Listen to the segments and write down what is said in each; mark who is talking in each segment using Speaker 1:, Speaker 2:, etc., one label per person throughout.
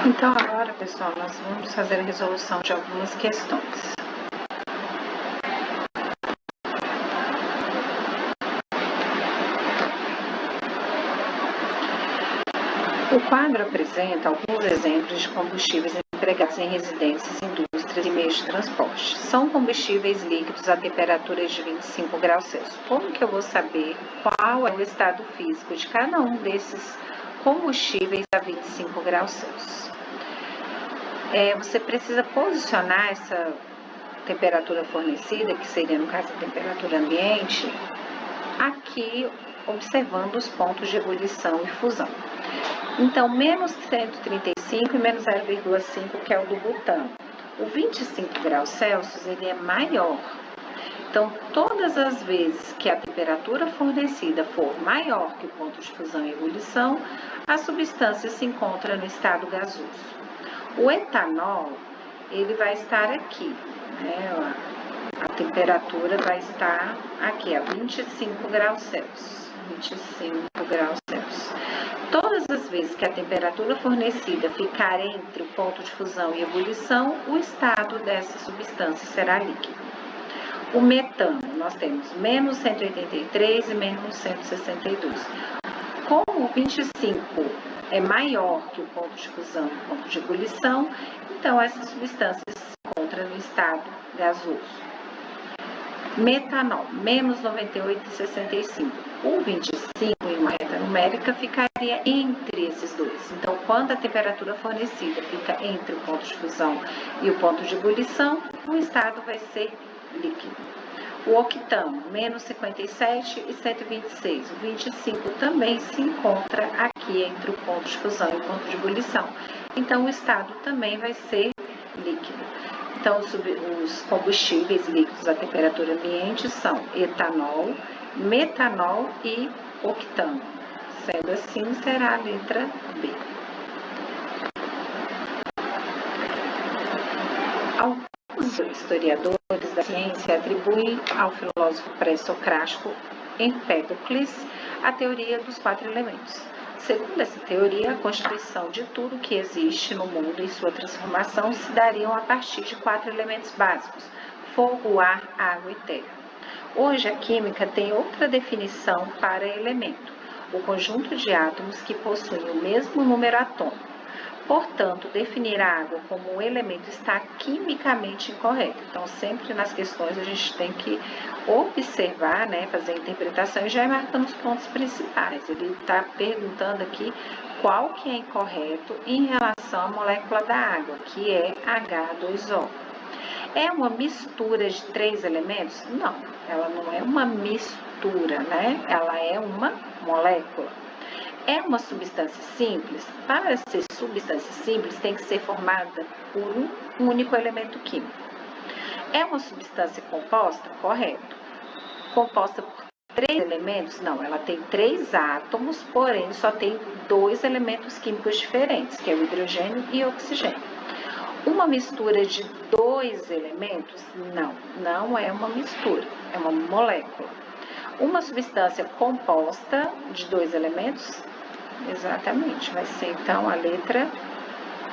Speaker 1: Então, agora, pessoal, nós vamos fazer a resolução de algumas questões. O quadro apresenta alguns exemplos de combustíveis empregados em residências, indústrias e meios de transporte. São combustíveis líquidos a temperaturas de 25 graus Celsius. Como que eu vou saber qual é o estado físico de cada um desses combustíveis a 25 graus Celsius? Você precisa posicionar essa temperatura fornecida, que seria, no caso, a temperatura ambiente, aqui observando os pontos de ebulição e fusão. Então, menos 135 e menos 0,5, que é o do butano. O 25 graus Celsius, ele é maior. Então, todas as vezes que a temperatura fornecida for maior que o ponto de fusão e ebulição, a substância se encontra no estado gasoso. O etanol, ele vai estar aqui, né? A temperatura vai estar aqui, a 25 graus Celsius. 25 graus Celsius. Todas as vezes que a temperatura fornecida ficar entre o ponto de fusão e ebulição, o estado dessa substância será líquido. O metano, nós temos menos 183 e menos 162. Como o 25 é maior que o ponto de fusão e o ponto de ebulição, então essa substância se encontra no estado gasoso. Metanol, menos 98,65. O 25, em uma reta numérica, ficaria entre esses dois. Então, quando a temperatura fornecida fica entre o ponto de fusão e o ponto de ebulição, o estado vai ser líquido. O octano, menos 57 e 126. O 25 também se encontra aqui entre o ponto de fusão e o ponto de ebulição. Então, o estado também vai ser líquido. Então, os combustíveis líquidos a temperatura ambiente são etanol, metanol e octano. Sendo assim, será a letra B. Alguns historiadores da ciência atribuem ao filósofo pré-socrático Empédocles a teoria dos 4 elementos. Segundo essa teoria, a constituição de tudo que existe no mundo e sua transformação se dariam a partir de 4 elementos básicos: fogo, ar, água e terra. Hoje, a química tem outra definição para elemento: o conjunto de átomos que possuem o mesmo número atômico. Portanto, definir a água como um elemento está quimicamente incorreto. Então, sempre nas questões a gente tem que observar, né, fazer a interpretação e já ir marcando os pontos principais. Ele está perguntando aqui qual que é incorreto em relação à molécula da água, que é H2O. É uma mistura de 3 elementos? Não, ela não é uma mistura, né? Ela é uma molécula. É uma substância simples? Para ser substância simples, tem que ser formada por um único elemento químico. É uma substância composta? Correto. Composta por 3 elementos? Não, ela tem 3 átomos, porém só tem 2 elementos químicos diferentes, que é o hidrogênio e o oxigênio. Uma mistura de 2 elementos? Não, não é uma mistura, é uma molécula. Uma substância composta de 2 elementos? Exatamente, vai ser então a letra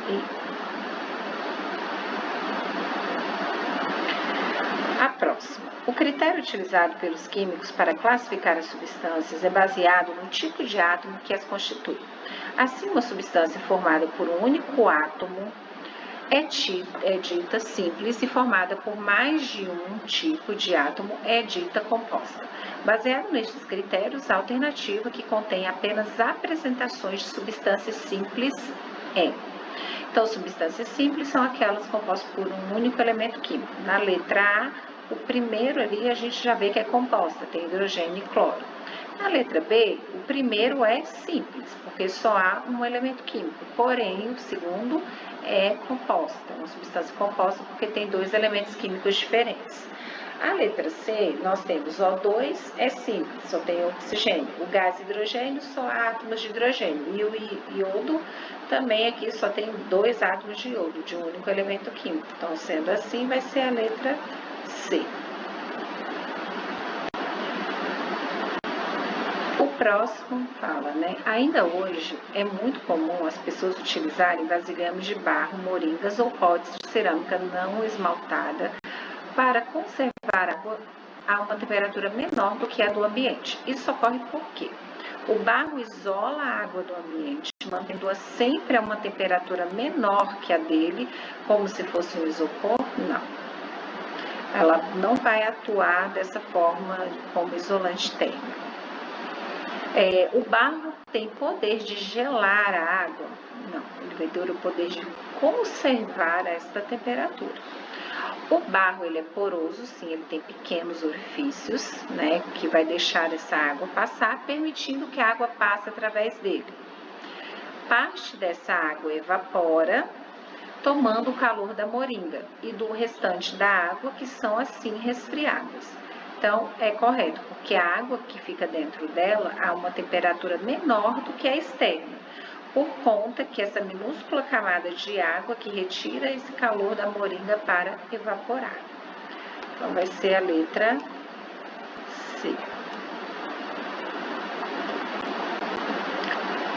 Speaker 1: I. A próxima. O critério utilizado pelos químicos para classificar as substâncias é baseado no tipo de átomo que as constitui. Assim, uma substância formada por um único átomo é dita simples e formada por mais de um tipo de átomo é dita composta. Baseado nestes critérios, a alternativa que contém apenas apresentações de substâncias simples é. Então, substâncias simples são aquelas compostas por um único elemento químico. Na letra A, o primeiro ali a gente já vê que é composta, tem hidrogênio e cloro. Na letra B, o primeiro é simples, porque só há um elemento químico, porém o segundo é composta, uma substância composta porque tem 2 elementos químicos diferentes. A letra C, nós temos O2, é simples, só tem oxigênio. O gás hidrogênio, só há átomos de hidrogênio. E o iodo, também aqui só tem 2 átomos de iodo, de um único elemento químico. Então, sendo assim, vai ser a letra C. O próximo fala, né? Ainda hoje é muito comum as pessoas utilizarem vasilhames de barro, moringas ou potes de cerâmica não esmaltada para conservar água a uma temperatura menor do que a do ambiente. Isso ocorre porque o barro isola a água do ambiente, mantendo-a sempre a uma temperatura menor que a dele, como se fosse um isopor? Não. Ela não vai atuar dessa forma como isolante térmico. O barro tem poder de gelar a água? Não, ele vai ter o poder de conservar esta temperatura. O barro, ele é poroso, sim, ele tem pequenos orifícios, né, que vai deixar essa água passar, permitindo que a água passe através dele. Parte dessa água evapora, tomando o calor da moringa e do restante da água, que são assim resfriadas. Então, é correto, porque a água que fica dentro dela há uma temperatura menor do que a externa, por conta que essa minúscula camada de água que retira esse calor da moringa para evaporar. Então, vai ser a letra C.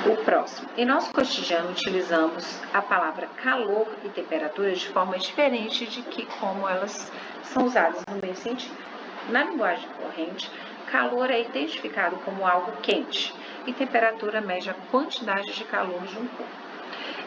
Speaker 1: O próximo. Em nosso cotidiano, utilizamos a palavra calor e temperatura de forma diferente de que como elas são usadas no meio científico. Na linguagem corrente, calor é identificado como algo quente e temperatura mede a quantidade de calor de um corpo.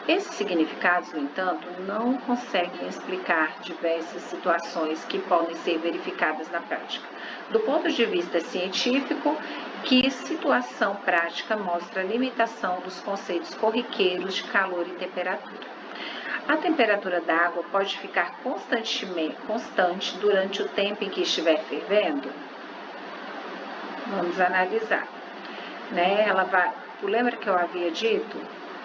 Speaker 1: Esses significados, no entanto, não conseguem explicar diversas situações que podem ser verificadas na prática. Do ponto de vista científico, que situação prática mostra a limitação dos conceitos corriqueiros de calor e temperatura? A temperatura da água pode ficar constante durante o tempo em que estiver fervendo? Vamos analisar. Lembra que eu havia dito?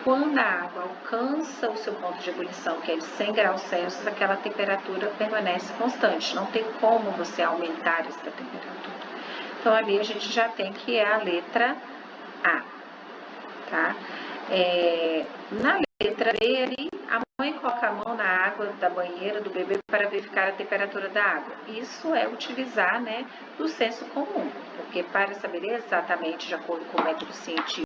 Speaker 1: Quando a água alcança o seu ponto de ebulição, que é de 100 graus Celsius, aquela temperatura permanece constante. Não tem como você aumentar essa temperatura. Então, ali a gente já tem que é a letra A, tá? Na letra B, ali, a mãe coloca a mão na água da banheira do bebê para verificar a temperatura da água. Isso é utilizar, né, do senso comum, porque para saber exatamente, de acordo com o método científico,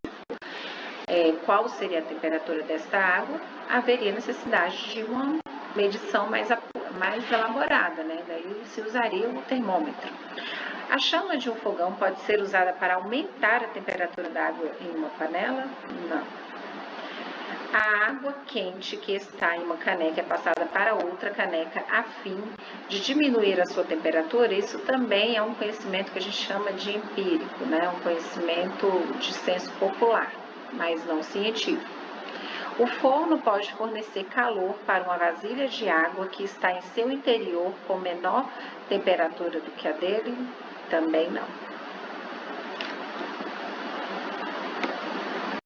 Speaker 1: qual seria a temperatura desta água, haveria necessidade de uma medição mais elaborada, né? Daí se usaria o termômetro. A chama de um fogão pode ser usada para aumentar a temperatura da água em uma panela? Não. A água quente que está em uma caneca é passada para outra caneca a fim de diminuir a sua temperatura. Isso também é um conhecimento que a gente chama de empírico, né? Um conhecimento de senso popular, mas não científico. O forno pode fornecer calor para uma vasilha de água que está em seu interior com menor temperatura do que a dele? Também não.